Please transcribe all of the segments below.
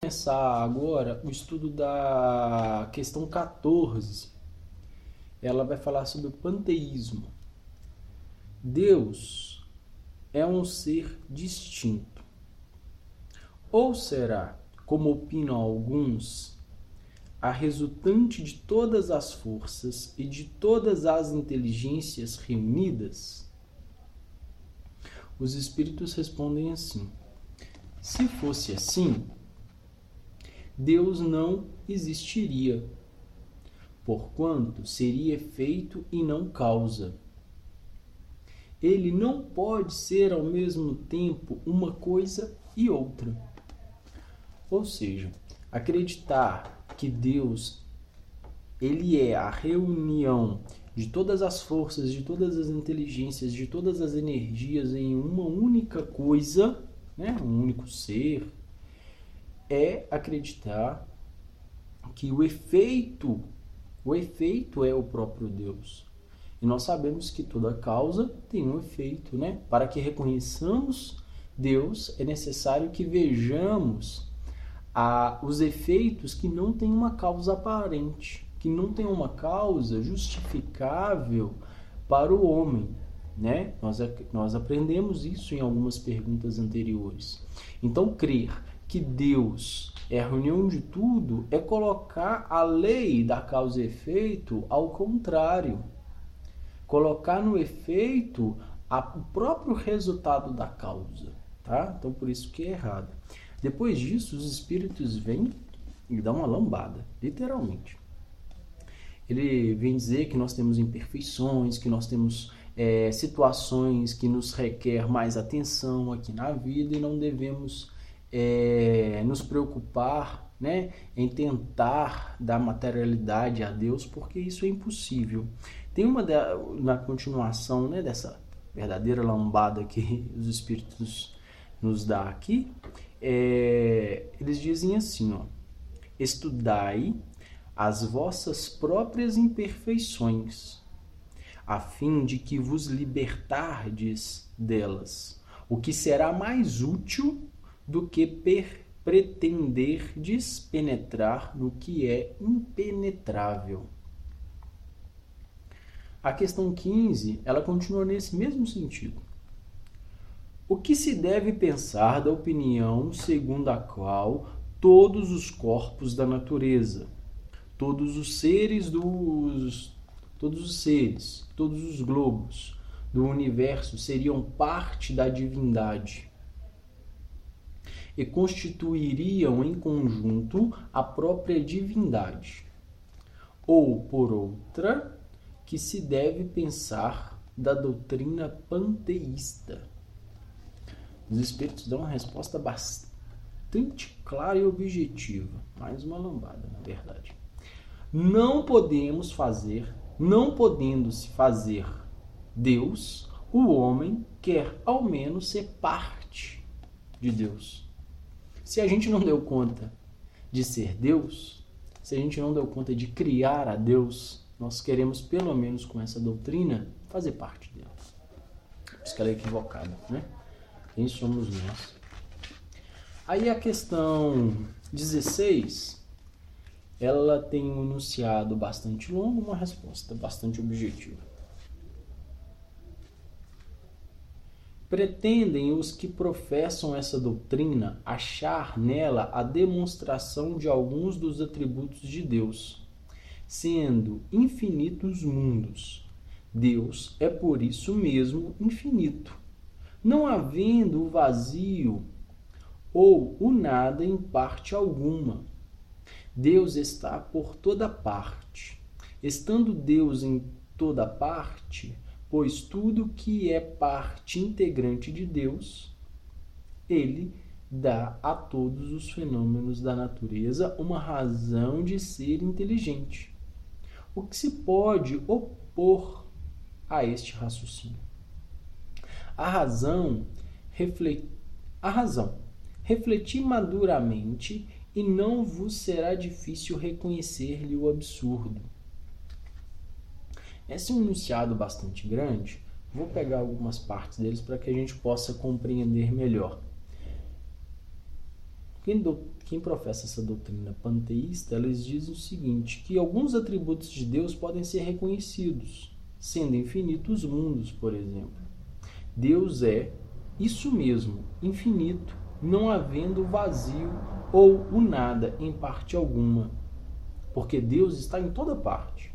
começar agora o estudo da questão 14. Ela vai falar sobre o panteísmo. Deus é um ser distinto. Ou será, como opinam alguns, a resultante de todas as forças e de todas as inteligências reunidas? Os espíritos respondem assim: se fosse assim, Deus não existiria, porquanto seria efeito e não causa. Ele não pode ser ao mesmo tempo uma coisa e outra. Ou seja, acreditar que Deus ele é a reunião de todas as forças, de todas as inteligências, de todas as energias em uma única coisa, né? Um único ser, é acreditar que o efeito é o próprio Deus. E nós sabemos que toda causa tem um efeito, né? Para que reconheçamos Deus, é necessário que vejamos os efeitos que não têm uma causa aparente, que não tem uma causa justificável para o homem, né? Nós aprendemos isso em algumas perguntas anteriores. Então, crer que Deus é a reunião de tudo é colocar a lei da causa e efeito ao contrário. Colocar no efeito o próprio resultado da causa, tá? Então, por isso que é errado. Depois disso, os espíritos vêm e dão uma lambada, literalmente. Ele vem dizer que nós temos imperfeições, que nós temos situações que nos requer mais atenção aqui na vida e não devemos nos preocupar, né, em tentar dar materialidade a Deus, porque isso é impossível. Tem na continuação, né, dessa verdadeira lambada que os espíritos nos dá aqui, eles dizem assim, ó: estudai as vossas próprias imperfeições, a fim de que vos libertardes delas, o que será mais útil do que pretenderdes penetrar no que é impenetrável. A questão 15, ela continua nesse mesmo sentido. O que se deve pensar da opinião segundo a qual todos os corpos da natureza, todos os seres, todos os globos do universo seriam parte da divindade e constituiriam em conjunto a própria divindade? Ou, por outra, que se deve pensar da doutrina panteísta? Os espíritos dão uma resposta bastante clara e objetiva. Mais uma lambada, na verdade. Não podendo-se fazer Deus, o homem quer ao menos ser parte de Deus. Se a gente não deu conta de ser Deus, se a gente não deu conta de criar a Deus, nós queremos, pelo menos com essa doutrina, fazer parte dele. Por isso que ela é equivocada, né? Quem somos nós? Aí a questão 16, ela tem um enunciado bastante longo, uma resposta bastante objetiva. Pretendem os que professam essa doutrina achar nela a demonstração de alguns dos atributos de Deus, sendo infinitos mundos. Deus é por isso mesmo infinito, não havendo o vazio ou o nada em parte alguma. Deus está por toda parte. Estando Deus em toda parte, pois tudo que é parte integrante de Deus, ele dá a todos os fenômenos da natureza uma razão de ser inteligente. O que se pode opor a este raciocínio? A razão, refleti maduramente e não vos será difícil reconhecer-lhe o absurdo. Esse é um enunciado bastante grande, vou pegar algumas partes deles para que a gente possa compreender melhor. quem professa essa doutrina panteísta, eles dizem o seguinte, que alguns atributos de Deus podem ser reconhecidos, sendo infinitos os mundos, por exemplo. Deus é isso mesmo, infinito, não havendo vazio ou o nada em parte alguma, porque Deus está em toda parte.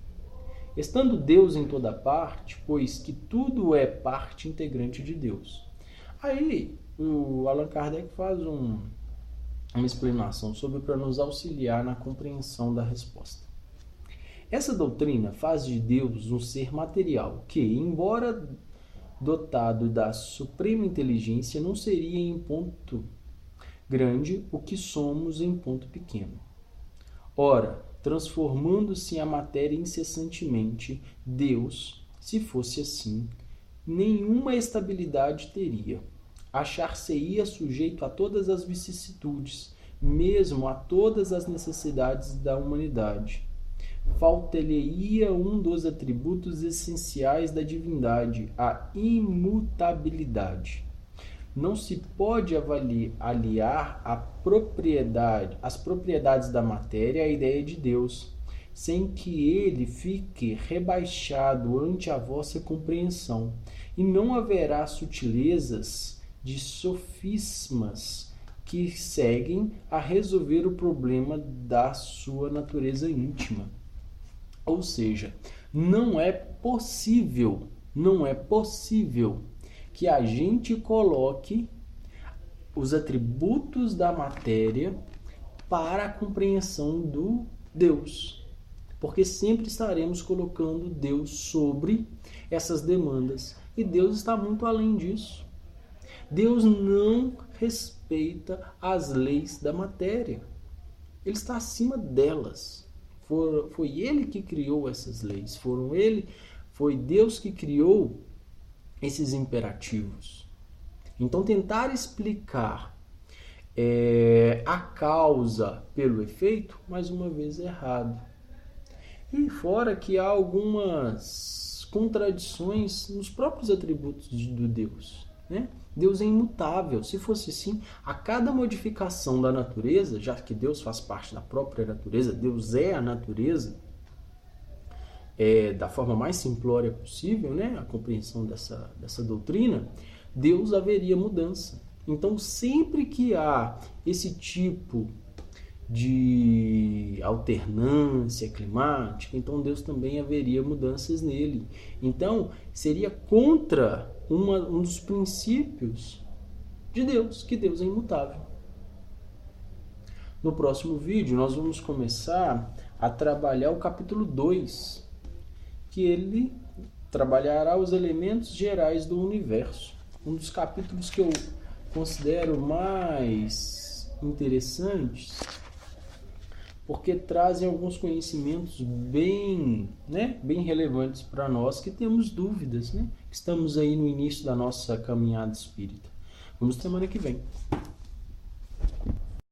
Estando Deus em toda parte, pois que tudo é parte integrante de Deus. Aí, o Allan Kardec faz uma explanação sobre para nos auxiliar na compreensão da resposta. Essa doutrina faz de Deus um ser material que, embora dotado da suprema inteligência, não seria em ponto grande o que somos em ponto pequeno. Ora, transformando-se a matéria incessantemente, Deus, se fosse assim, nenhuma estabilidade teria. Achar-se-ia sujeito a todas as vicissitudes, mesmo a todas as necessidades da humanidade. Falta-lhe-ia um dos atributos essenciais da divindade, a imutabilidade. Não se pode aliar as propriedades da matéria à ideia de Deus, sem que ele fique rebaixado ante a vossa compreensão, e não haverá sutilezas de sofismas que seguem a resolver o problema da sua natureza íntima. Ou seja, não é possível que a gente coloque os atributos da matéria para a compreensão do Deus, porque sempre estaremos colocando Deus sobre essas demandas, e Deus está muito além disso. Deus não respeita as leis da matéria, ele está acima delas. Foi ele que criou essas leis, foi Deus que criou esses imperativos. Então, tentar explicar a causa pelo efeito, mais uma vez, é errado. E fora que há algumas contradições nos próprios atributos do Deus, né? Deus é imutável. Se fosse assim, a cada modificação da natureza, já que Deus faz parte da própria natureza, Deus é a natureza, da forma mais simplória possível, né? A compreensão dessa doutrina, Deus haveria mudança. Então, sempre que há esse tipo de alternância climática, então Deus também haveria mudanças nele. Então, seria contra um dos princípios de Deus, que Deus é imutável. No próximo vídeo, nós vamos começar a trabalhar o capítulo 2, que ele trabalhará os elementos gerais do universo. Um dos capítulos que eu considero mais interessantes, porque trazem alguns conhecimentos bem relevantes para nós que temos dúvidas, né? Que estamos aí no início da nossa caminhada espírita. Vamos semana que vem.